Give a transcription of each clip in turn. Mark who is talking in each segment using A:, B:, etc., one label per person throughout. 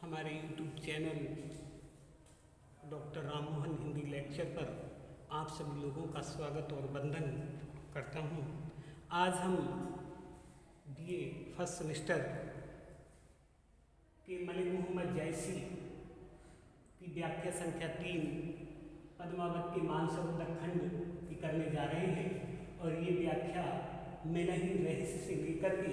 A: हमारे YouTube channel doctor Rammohan Hindi lecture पर आप सभी लोगों का स्वागत और वंदन करता हूँ। आज हम BA फर्स्ट सेमेस्टर के मलिक मोहम्मद जैसी की व्याख्या संख्या 3 पद्मावत के मानसरोवर खंड की करने जा रहे हैं और ये व्याख्या मेलहीन रहस्य से लेकर के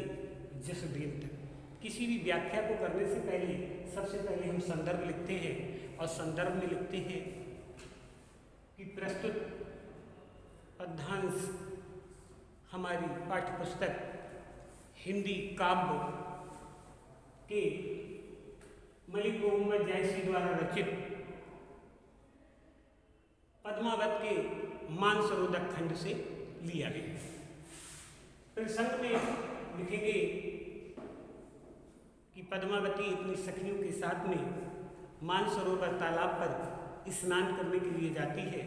A: जसदेव तक। किसी भी व्याख्या को करने से पहले सबसे पहले हम संदर्भ लिखते हैं और संदर्भ में लिखते हैं कि प्रस्तुत पद्यांश हमारी पाठ्यपुस्तक हिंदी काव्य के मलिक मोहम्मद जैसी द्वारा रचित पद्मावत के मानसरोवर खंड से लिया गया। प्रसंग में लिखेंगे कि पद्मावती अपनी सखियों के साथ में मानसरोवर तालाब पर स्नान करने के लिए जाती है,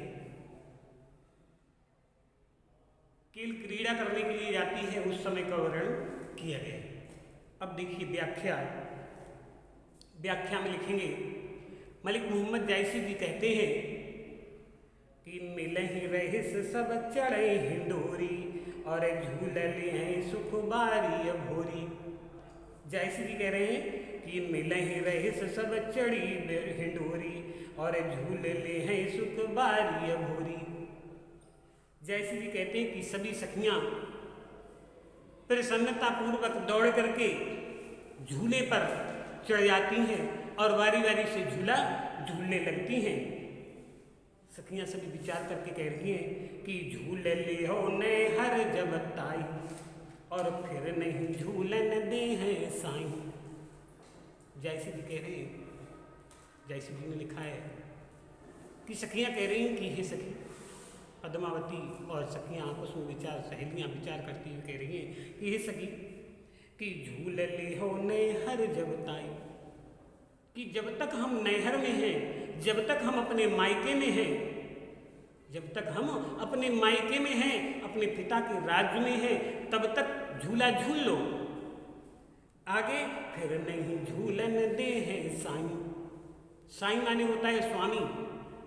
A: खेल क्रीड़ा करने के लिए जाती है। उस समय का वर्णन किया गया। अब देखिए व्याख्या में लिखेंगे मलिक मोहम्मद जैसी जी कहते हैं कि मिलहि रहिस सब चढ़े हिंडोरी और झूलले हैं सुख बारी भोरी। जैसी जी कह रहे हैं कि मिलहि रहिस सब चढ़ी हिंडोरी और झूलले हैं सुख बारी भोरी। जैसी जी कहते हैं कि सभी सखियां प्रसन्नता पूर्वक दौड़ करके झूले पर चढ़ जाती हैं और बारी बारी से झूला झूलने लगती हैं। सखियां सभी विचार करके कह रही हैं कि झूले ले हो ने हर जब ताई और फिर नहीं झूलन दे हैं साईं। जैसी जी कह रहे हैं, जैसी जी ने लिखा है कि सखियां कह रही हैं कि हे सखी पद्मावती और सखियां आपस में सहेलियां विचार करती हुई कह रही हैं कि हे सखी कि झूल ले हो नैहर जब ताई, कि जब तक हम नैहर में हैं, जब तक हम अपने मायके में हैं, जब तक हम अपने मायके में हैं, अपने पिता के राज्य में हैं, तब तक झूला झूल लो। आगे फिर नहीं झूलन दे हैं साईं। साईं माने होता है स्वामी,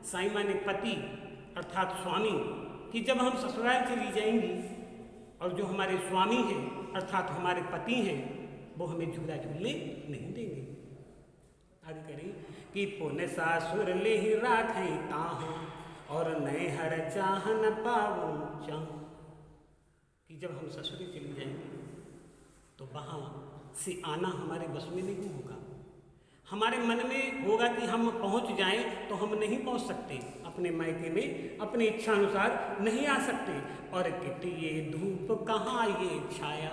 A: साईं माने पति अर्थात स्वामी, कि जब हम ससुराल चली जाएंगी और जो हमारे स्वामी हैं अर्थात हमारे पति हैं वो हमें झूला झूलने नहीं देंगे। आगे करें कि पुन सासुर ले ही राखें ताहूं और नैहर चाह न पाऊं चाह, कि जब हम ससुरी चली जाएंगे तो वहाँ से आना हमारे बस में नहीं होगा। हमारे मन में होगा कि हम पहुँच जाएं तो हम नहीं पहुँच सकते, अपने मायके में अपनी इच्छा अनुसार नहीं आ सकते। और कितनी ये धूप कहाँ ये छाया।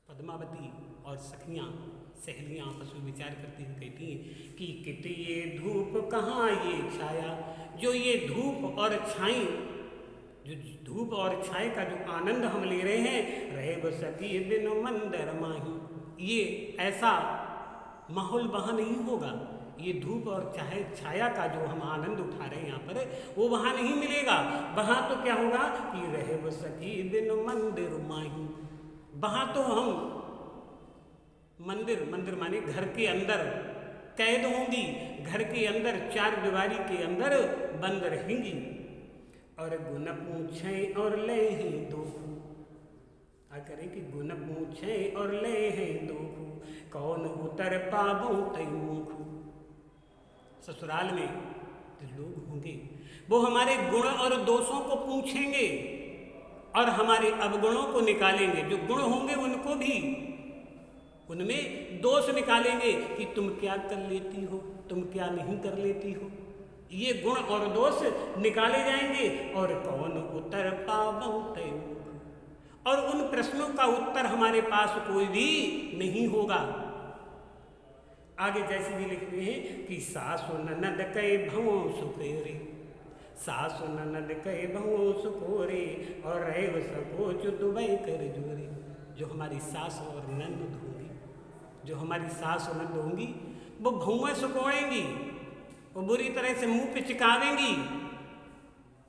A: पद्मावती और सखियाँ सहेलियाँ आपस में विचार करती हुई कहती हैं कि कितनी ये धूप कहाँ ये छाया। जो ये धूप और छाई, जो धूप और छाए का जो आनंद हम ले रहे हैं, रहे वो सती बिन मंदिर माही, ये ऐसा माहौल वहाँ नहीं होगा। ये धूप और छाया का जो हम आनंद उठा रहे हैं यहाँ पर, वो वहाँ नहीं मिलेगा। वहाँ तो क्या होगा कि रहे वो सती बिन मंदिर माही, वहाँ तो हम मंदिर माने घर के अंदर कैद होंगी, घर के अंदर चार दीवारी के अंदर बंद रहेंगी। और गुण पूछें और ले हैं दोखू, करें कि गुण पूछें और ले हैं दोखू, कौन उतर पाबो तय मुखू। ससुराल में जो लोग होंगे वो हमारे गुण और दोषों को पूछेंगे और हमारे अवगुणों को निकालेंगे। जो गुण होंगे उनको भी, उनमें दोष निकालेंगे कि तुम क्या कर लेती हो, तुम क्या नहीं कर लेती हो। ये गुण और दोष निकाले जाएंगे। और कौन उत्तर पावो तय मुख, और उन प्रश्नों का उत्तर हमारे पास कोई भी नहीं होगा। आगे जैसे भी लिखते हैं कि सासु ननद कहे भवों सुखोरे, सासु ननद कहे भवों सुखोरे और रहे सकोच दुबई कर जोरे। जो हमारी सास और ननद होंगी, जो हमारी सास और ननद होंगी, वो भौएं सुकोड़ेंगी, वो बुरी तरह से मुंह पे चिकावेंगी।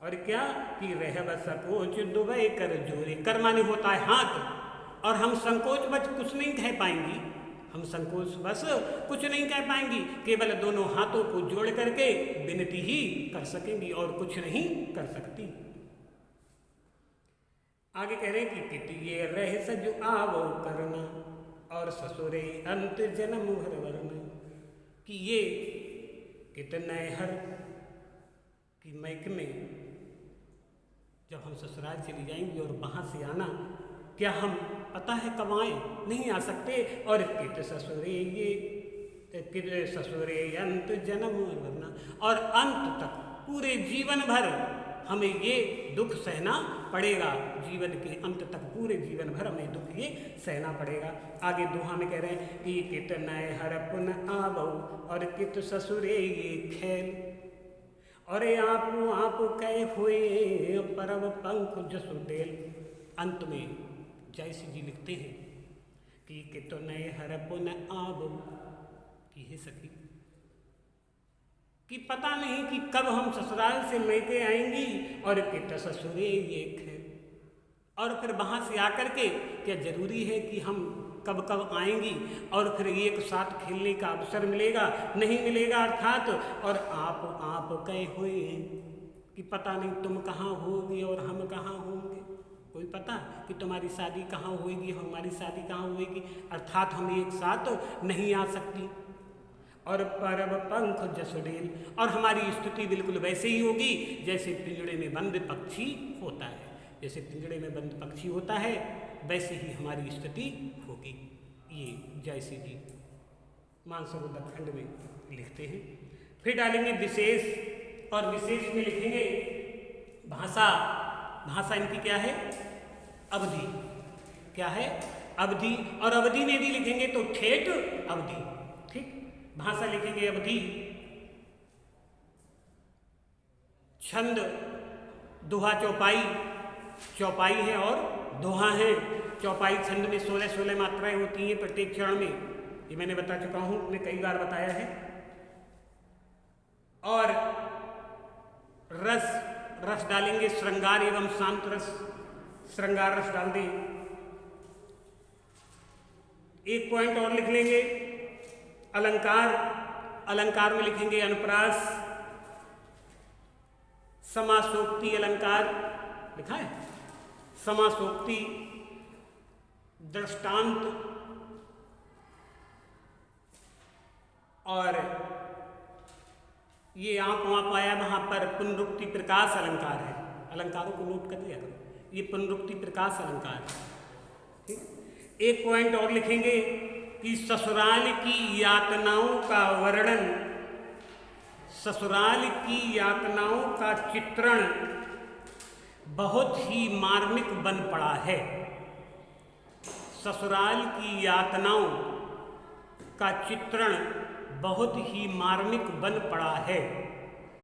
A: और क्या कि रह सकोच दुबई कर जोरे, कर माने होता है हाथ, और हम संकोच बच कुछ नहीं कह पाएंगी, हम संकोच बस कुछ नहीं कह पाएंगी, केवल दोनों हाथों को जोड़ करके विनती ही कर सकेंगी और कुछ नहीं कर सकती। आगे कह रहे हैं कि कित ये रह सजो आवो करना और ससुरे अंत जन्म भर वरना, कि ये कितने हर की मैक में जब हम ससुराल चली जाएंगी और वहाँ से आना, क्या हम पता है कब आए, नहीं आ सकते। और कित ससुरे अंत जन्म वरना, और अंत तक पूरे जीवन भर हमें ये दुख सहना पड़ेगा, जीवन के अंत तक पूरे जीवन भर हमें दुख ये सहना पड़ेगा। आगे दोहा में कह रहे हैं कि कित नए हर पुन आवो और कित ससुरे ये खेल, और आप कहे हुए परव पंख जसुदेल। अंत में जयसी जी लिखते हैं कि कित नए हर पुन आवो, कि हे सखी कि पता नहीं कि कब हम ससुराल से मैके आएंगी, और कित ससुरे ये खेल, और फिर वहाँ से आकर के क्या जरूरी है कि हम कब कब आएंगी और फिर एक साथ खेलने का अवसर मिलेगा, नहीं मिलेगा। अर्थात और आप कहे हुए कि पता नहीं तुम कहाँ होगी और हम कहाँ होंगे, कोई पता कि तुम्हारी शादी कहाँ होगी, हमारी शादी कहाँ होगी, अर्थात हम एक साथ नहीं आ सकती। और परब पंख जसुडेल, और हमारी स्थिति बिल्कुल वैसे ही होगी जैसे पिंजड़े में बंद पक्षी होता है, जैसे पिंजड़े में बंद पक्षी होता है वैसे ही हमारी स्थिति होगी। ये जयसी जी मानसरोवर खंड में लिखते हैं। फिर डालेंगे विशेष, और विशेष में लिखेंगे भाषा। भाषा इनकी क्या है, अवधि। क्या है, अवधि। और अवधि में भी लिखेंगे तो ठेठ अवधि। ठीक, भाषा लिखेंगे अवधि। छंद दोहा चौपाई, चौपाई है और दोहा है। चौपाई छंद में 16 मात्राएं होती हैं प्रत्येक चरण में, ये मैंने बता चुका हूं, मैंने कई बार बताया है। और रस, रस डालेंगे श्रृंगार एवं शांत रस, श्रृंगार रस डाल दें। एक पॉइंट और लिख लेंगे अलंकार, अलंकार में लिखेंगे अनुप्रास, समासोक्ति अलंकार लिखा है, समासोक्ति, दृष्टांत, और ये आप वहाँ पाया वहाँ पर पुनरुक्ति प्रकाश अलंकार है। अलंकारों को नोट कर लिया करो, ये पुनरुक्ति प्रकाश अलंकार है। ठीक, एक पॉइंट और लिखेंगे कि ससुराल की यातनाओं का वर्णन, ससुराल की यातनाओं का चित्रण बहुत ही मार्मिक बन पड़ा है। ससुराल की यातनाओं का चित्रण बहुत ही मार्मिक बन पड़ा है।